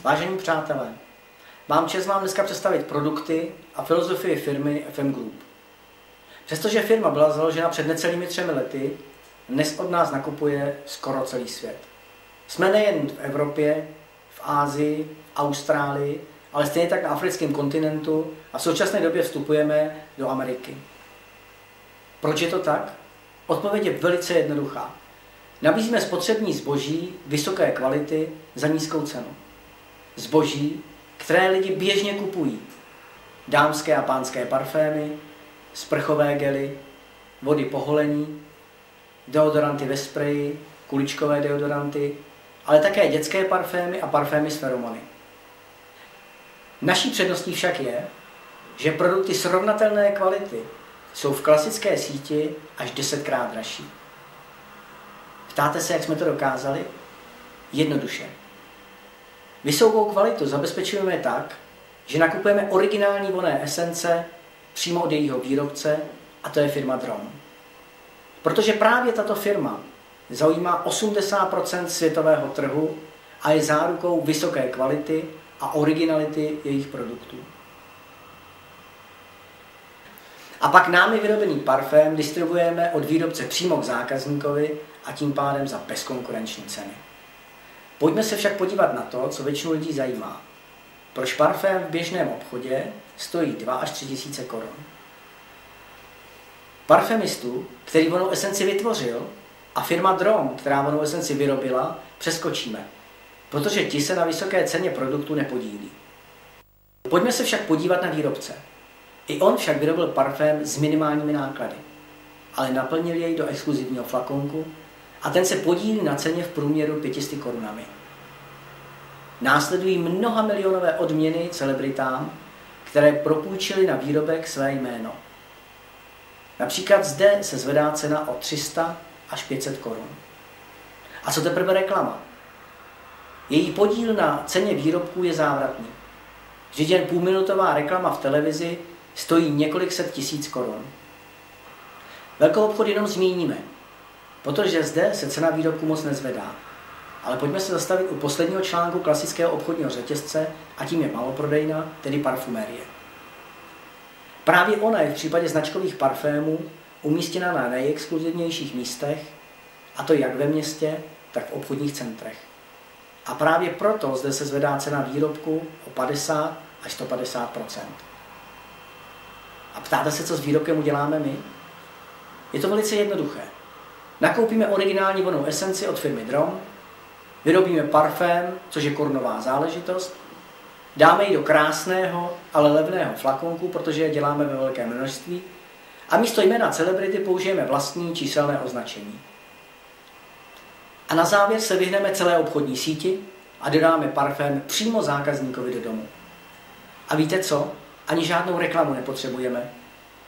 Vážení přátelé, mám čest vám dneska představit produkty a filozofii firmy FM Group. Přestože firma byla založena před necelými 3 lety, dnes od nás nakupuje skoro celý svět. Jsme nejen v Evropě, v Asii, v Austrálii, ale stejně tak na africkém kontinentu a v současné době vstupujeme do Ameriky. Proč je to tak? Odpověď je velice jednoduchá. Nabízíme spotřební zboží vysoké kvality za nízkou cenu. Zboží, které lidi běžně kupují. Dámské a pánské parfémy, sprchové gely, vody po holení, deodoranty ve spreji, kuličkové deodoranty, ale také dětské parfémy a parfémy s feromony. Naší předností však je, že produkty srovnatelné kvality jsou v klasické síti až 10krát dražší. Ptáte se, jak jsme to dokázali? Jednoduše. Vysokou kvalitu zabezpečujeme tak, že nakupujeme originální vonné esence přímo od jejího výrobce, a to je firma Drom. Protože právě tato firma zaujímá 80% světového trhu a je zárukou vysoké kvality a originality jejich produktů. A pak námi vyrobený parfém distribuujeme od výrobce přímo k zákazníkovi a tím pádem za bezkonkurenční ceny. Pojďme se však podívat na to, co většinu lidí zajímá. Proč parfém v běžném obchodě stojí 2 až 3 tisíce korun? Parfémistu, který vonou esenci vytvořil, a firma Drom, která vonou esenci vyrobila, přeskočíme, protože ti se na vysoké ceně produktu nepodílí. Pojďme se však podívat na výrobce. I on však vyrobil parfém s minimálními náklady, ale naplnil jej do exkluzivního flakonku a ten se podílí na ceně v průměru 500 korunami. Následují mnoha milionové odměny celebritám, které propůjčily na výrobek své jméno. Například zde se zvedá cena o 300 až 500 korun. A co teprve reklama? Její podíl na ceně výrobků je závratný. Vždyť jen půlminutová reklama v televizi stojí několik set tisíc korun. Velkou obchod jenom zmíníme, protože zde se cena výrobku moc nezvedá. Ale pojďme se zastavit u posledního článku klasického obchodního řetězce a tím je maloprodejna, tedy parfumérie. Právě ona je v případě značkových parfémů umístěna na nejexkluzivnějších místech, a to jak ve městě, tak v obchodních centrech. A právě proto zde se zvedá cena výrobku o 50 až 150%. A ptáte se, co s výrobkem uděláme my? Je to velice jednoduché. Nakoupíme originální vonnou esenci od firmy Drom, vyrobíme parfém, což je korunová záležitost, dáme ji do krásného, ale levného flakonku, protože je děláme ve velkém množství, a místo jména celebrity použijeme vlastní číselné označení. A na závěr se vyhneme celé obchodní síti a dodáme parfém přímo zákazníkovi do domu. A víte co? Ani žádnou reklamu nepotřebujeme,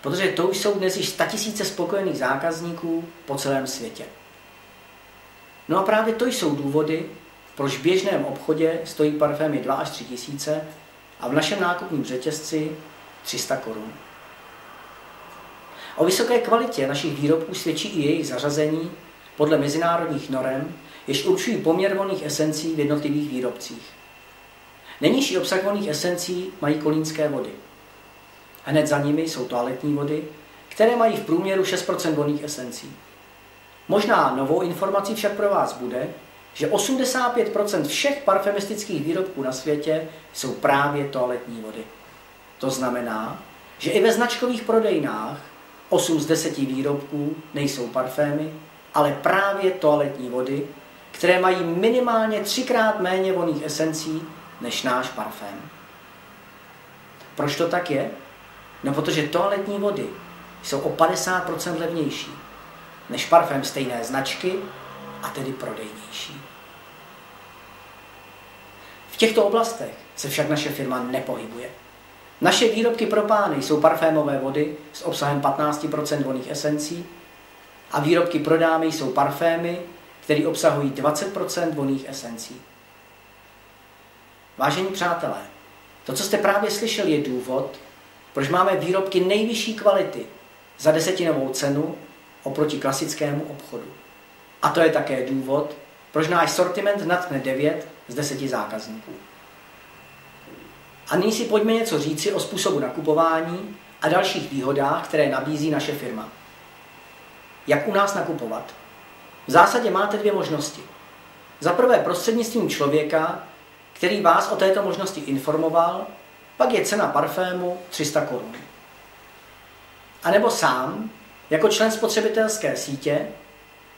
protože to už jsou dnes již 100 000 spokojených zákazníků po celém světě. No a právě to jsou důvody, proč v běžném obchodě stojí parfémy 2 až 3 tisíce a v našem nákupním řetězci 300 korun. O vysoké kvalitě našich výrobků svědčí i jejich zařazení podle mezinárodních norem, jež určují poměr vonných esencí v jednotlivých výrobcích. Nejnižší obsah vonných esencí mají kolínské vody. Hned za nimi jsou toaletní vody, které mají v průměru 6% vonných esencí. Možná novou informací však pro vás bude, že 85% všech parfemistických výrobků na světě jsou právě toaletní vody. To znamená, že i ve značkových prodejnách 8 z 10 výrobků nejsou parfémy, ale právě toaletní vody, které mají minimálně 3krát méně vonných esencí než náš parfém. Proč to tak je? No protože toaletní vody jsou o 50% levnější než parfém stejné značky a tedy prodejnější. V těchto oblastech se však naše firma nepohybuje. Naše výrobky pro pány jsou parfémové vody s obsahem 15% vonných esencí a výrobky pro dámy jsou parfémy, které obsahují 20% vonných esencí. Vážení přátelé, to, co jste právě slyšeli, je důvod, proč máme výrobky nejvyšší kvality za 10tinovou cenu oproti klasickému obchodu. A to je také důvod, proč náš sortiment natkne 9 z 10 zákazníků. A nyní si pojďme něco říci o způsobu nakupování a dalších výhodách, které nabízí naše firma. Jak u nás nakupovat? V zásadě máte dvě možnosti. Za prvé prostřednictvím člověka, který vás o této možnosti informoval, pak je cena parfému 300 korun. A nebo sám, jako člen spotřebitelské sítě,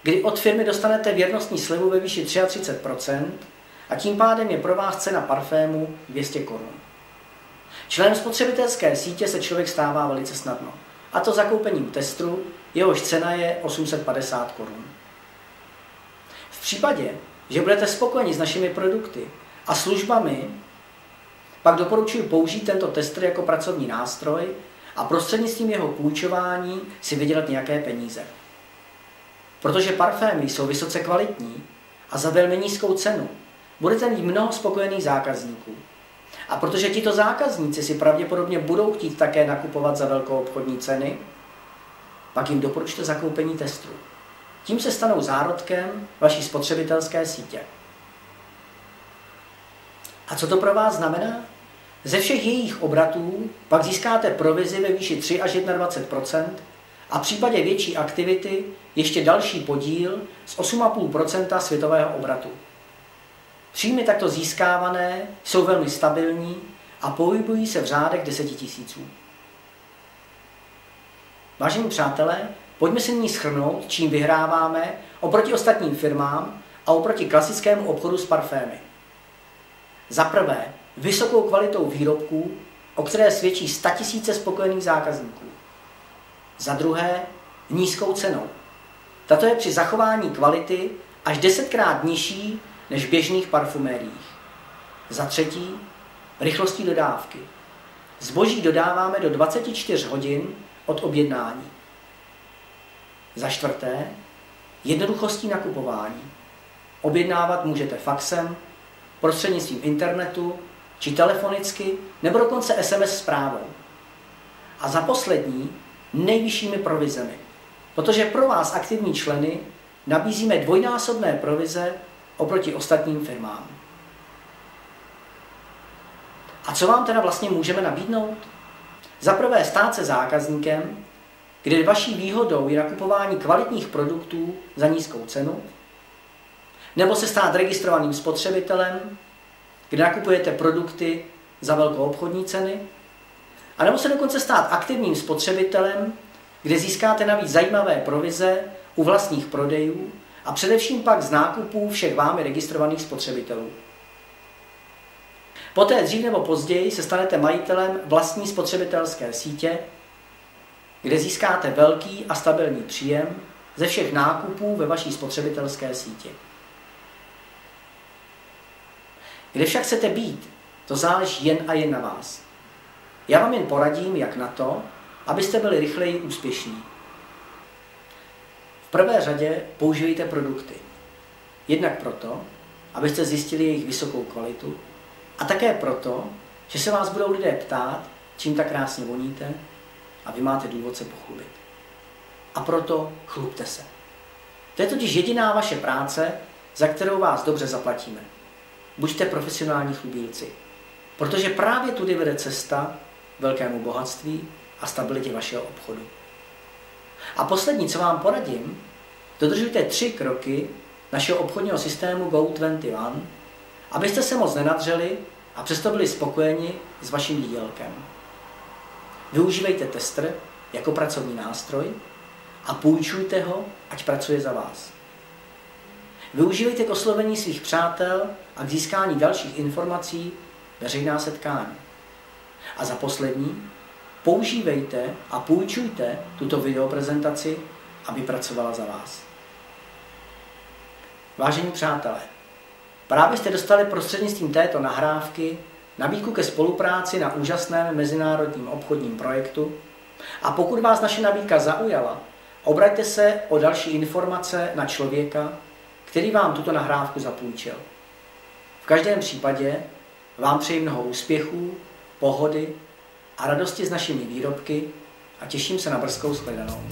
kdy od firmy dostanete věrnostní slevu ve výši 33% a tím pádem je pro vás cena parfému 200 korun. Členem spotřebitelské sítě se člověk stává velice snadno. A to zakoupením testru, jehož cena je 850 korun. V případě, že budete spokojeni s našimi produkty a službami, pak doporučuji použít tento testr jako pracovní nástroj a prostřednictvím jeho půjčování si vydělat nějaké peníze. Protože parfémy jsou vysoce kvalitní a za velmi nízkou cenu, budete mít mnoho spokojených zákazníků. A protože tito zákazníci si pravděpodobně budou chtít také nakupovat za velkou obchodní ceny, pak jim doporučte zakoupení testru. Tím se stanou zárodkem vaší spotřebitelské sítě. A co to pro vás znamená? Ze všech jejich obratů pak získáte provizi ve výši 3 až 21% a v případě větší aktivity ještě další podíl z 8,5% světového obratu. Příjmy takto získávané jsou velmi stabilní a pohybují se v řádech 10 000. Vážení přátelé, pojďme si nyní shrnout, čím vyhráváme oproti ostatním firmám a oproti klasickému obchodu s parfémy. Za prvé, vysokou kvalitou výrobků, o které svědčí 100 000 spokojených zákazníků. Za druhé, nízkou cenou. Tato je při zachování kvality až 10krát nižší než v běžných parfumériích. Za třetí, rychlostí dodávky. Zboží dodáváme do 24 hodin od objednání. Za čtvrté, jednoduchostí nakupování. Objednávat můžete faxem, prostřednictvím internetu, či telefonicky, nebo dokonce SMS zprávou. A za poslední, nejvyššími provizemi. Protože pro vás aktivní členy nabízíme dvojnásobné provize oproti ostatním firmám. A co vám teda vlastně můžeme nabídnout? Za prvé stát se zákazníkem, kde vaší výhodou je nakupování kvalitních produktů za nízkou cenu, nebo se stát registrovaným spotřebitelem, kde nakupujete produkty za velkou obchodní ceny, a nebo se dokonce stát aktivním spotřebitelem, kde získáte navíc zajímavé provize u vlastních prodejů a především pak z nákupů všech vámi registrovaných spotřebitelů. Poté dřív nebo později se stanete majitelem vlastní spotřebitelské sítě, kde získáte velký a stabilní příjem ze všech nákupů ve vaší spotřebitelské síti. Kde však chcete být, to záleží jen a jen na vás. Já vám jen poradím, jak na to, abyste byli rychleji úspěšní. V prvé řadě používejte produkty. Jednak proto, abyste zjistili jejich vysokou kvalitu, a také proto, že se vás budou lidé ptát, čím tak krásně voníte, a vy máte důvod se pochlubit. A proto chlubte se. To je totiž jediná vaše práce, za kterou vás dobře zaplatíme. Buďte profesionální chlubílci, protože právě tudy vede cesta k velkému bohatství a stabilitě vašeho obchodu. A poslední, co vám poradím, dodržujte 3 kroky našeho obchodního systému Go21, abyste se moc nenadřeli a přesto byli spokojeni s vaším výdělkem. Využívejte testr jako pracovní nástroj a půjčujte ho, ať pracuje za vás. Využívejte k oslovení svých přátel a k získání dalších informací veřejná setkání. A za poslední, používejte a půjčujte tuto videoprezentaci, aby pracovala za vás. Vážení přátelé, právě jste dostali prostřednictvím této nahrávky nabídku ke spolupráci na úžasném mezinárodním obchodním projektu a pokud vás naše nabídka zaujala, obraťte se o další informace na člověka, který vám tuto nahrávku zapůjčil. V každém případě vám přeji mnoho úspěchů, pohody a radosti s našimi výrobky a těším se na brzkou shledanou.